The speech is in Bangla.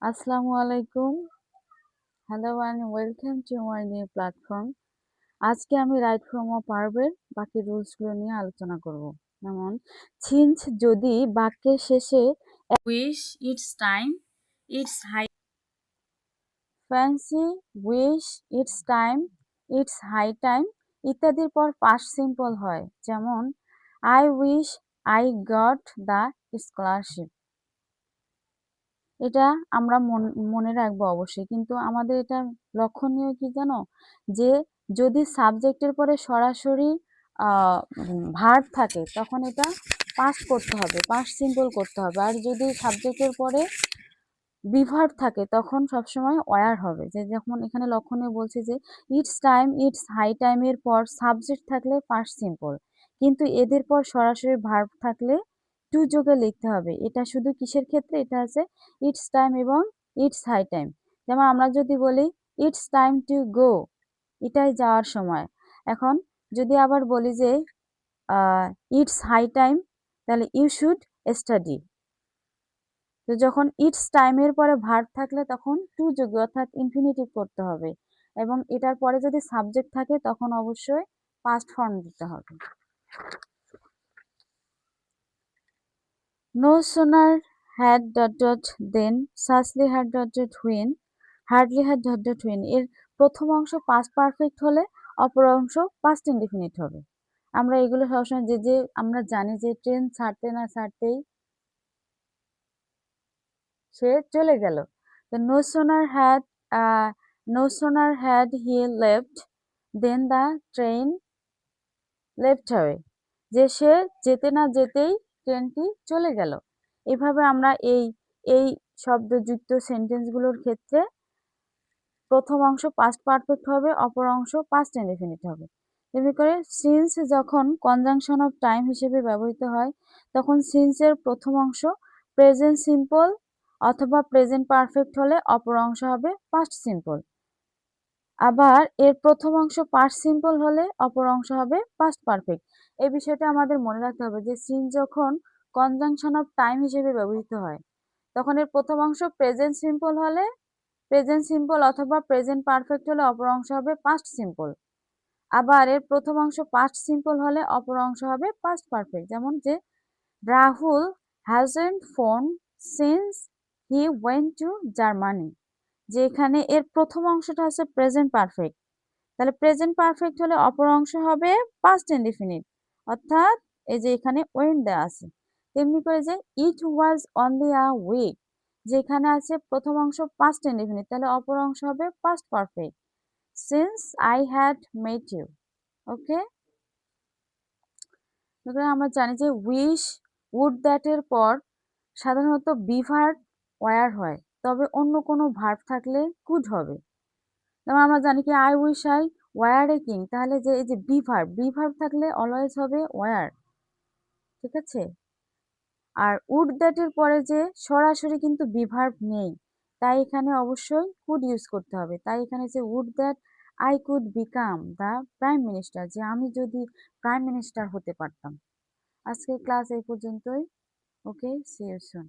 আসসালামু আলাইকুম। Hello and welcome to my new platform. আজকে আমি রাইট ফ্রম অ পার্বের বাকি রুলসগুলো নিয়ে আলোচনা করব। যেমন সিন্স যদি বাক্যের শেষে wish, it's time, it's high, fancy, wish, it's time, it's high time ইত্যাদির পর পাস্ট সিম্পল হয়। যেমন I wish I got the scholarship. এটা আমরা মনে রাখবো অবশ্যই। কিন্তু আমাদের এটা লক্ষণীয় কি জানো? যে যদি সাবজেক্টের পরে সরাসরি ভার্ব থাকে তখন এটা পাস্ট করতে হবে, পাস্ট সিম্পল করতে হবে। আর যদি সাবজেক্টের পরে বিভার্ব থাকে তখন সবসময় ওয়্যার হবে। যে যখন এখানে লক্ষণীয় বলছে যে ইটস টাইম, ইটস হাই টাইমের পর সাবজেক্ট থাকলে পাস্ট সিম্পল। কিন্তু এদের পর সরাসরি ভার্ব থাকলে টু যোগে লিখতে হবে। এটা শুধু কিসের ক্ষেত্রে? এটা আছে ইটস টাইম এবং ইটস হাই টাইম। যেমন আমরা যদি বলি ইটস টাইম টু গো, এটাই যাওয়ার সময়। এখন যদি আবার বলি যে ইটস হাই টাইম, তাহলে ইউ শুড স্টাডি। তো যখন ইটস টাইমের পরে ভার্ব থাকলে তখন টু যোগে অর্থাৎ ইনফিনিটিভ করতে হবে এবং এটার পরে যদি সাবজেক্ট থাকে তখন অবশ্যই পাস্ট ফর্ম দিতে হবে। No sooner had dot dot than সাসলি had dot dot when hardly had dot dot when এর প্রথম অংশ পাস্ট পারফেক্ট হলে অপর অংশ পাস্ট ইনডিফিনিট হবে। আমরা এগুলো সবসময় যে আমরা জানি যে ট্রেন ছাড়তে না ছাড়তেই সে চলে গেল। তো no sooner had he left then the train left away, যে সে যেতে না যেতেই ট্রেনটি চলে গেল। এভাবে আমরা এই এই শব্দযুক্ত সেন্টেন্সগুলোর ক্ষেত্রে প্রথম অংশ পাস্ট পারফেক্ট হবে, অপর অংশ পাস্ট ইনডিফিনিট হবে। তেমনি করে সিন্স যখন কনজাংশন অফ টাইম হিসেবে ব্যবহৃত হয় তখন সিন্সের প্রথম অংশ প্রেজেন্ট সিম্পল অথবা প্রেজেন্ট পারফেক্ট হলে অপর অংশ হবে পাস্ট সিম্পল। আবার এর প্রথম অংশ পাস্ট সিম্পল হলে অপর অংশ হবে পাস্ট পারফেক্ট। এই বিষয়টা আমাদের মনে রাখতে হবে যে সিন্স যখন কনজাংশন অফ টাইম হিসেবে ব্যবহৃত হয় তখন এর প্রথম অংশ প্রেজেন্ট সিম্পল হলে প্রেজেন্ট সিম্পল অথবা প্রেজেন্ট পারফেক্ট হলে অপর অংশ হবে পাস্ট সিম্পল। আবার এর প্রথম অংশ পাস্ট সিম্পল হলে অপর অংশ হবে পাস্ট পারফেক্ট। যেমন যে Rahul hasn't phone since he went to Germany, যে এখানে এর প্রথম অংশটা হচ্ছে প্রেজেন্ট পারফেক্ট, তাহলে প্রেজেন্ট পারফেক্ট হলে অপর অংশ হবে পাস্ট ইনডিফিনিট, অর্থাৎ এই যে এখানে ওয়েন্ট দেওয়া আছে। তেমনি করে যে ইট ওয়াজ অনলি আ উইক, যেখানে আছে প্রথম অংশ পাস্ট ইনডিফিনিট, তাহলে অপর অংশ হবে past perfect. Since I had met you. Okay, আমরা জানি যে উইশ উড দ্যাট এর পর সাধারণত বিভার্ব ওয়্যার হয়, তবে অন্য কোনো ভার্ব থাকলে কুড হবে। যেমন আমরা জানি কি I wish I were a king, তাহলে যে এই যে বিভার্ব থাকলে অলওয়েজ হবে ওয়্যার। ঠিক আছে, আর উড দ্যাট এর পরে যে সরাসরি কিন্তু বিভার্ব নেই, তাই এখানে অবশ্যই কুড ইউজ করতে হবে। তাই এখানে যে would that I could become the prime minister, যে আমি যদি প্রাইম মিনিস্টার হতে পারতাম। আজকের ক্লাস এই পর্যন্তই। ওকে, সি ইউ সুন।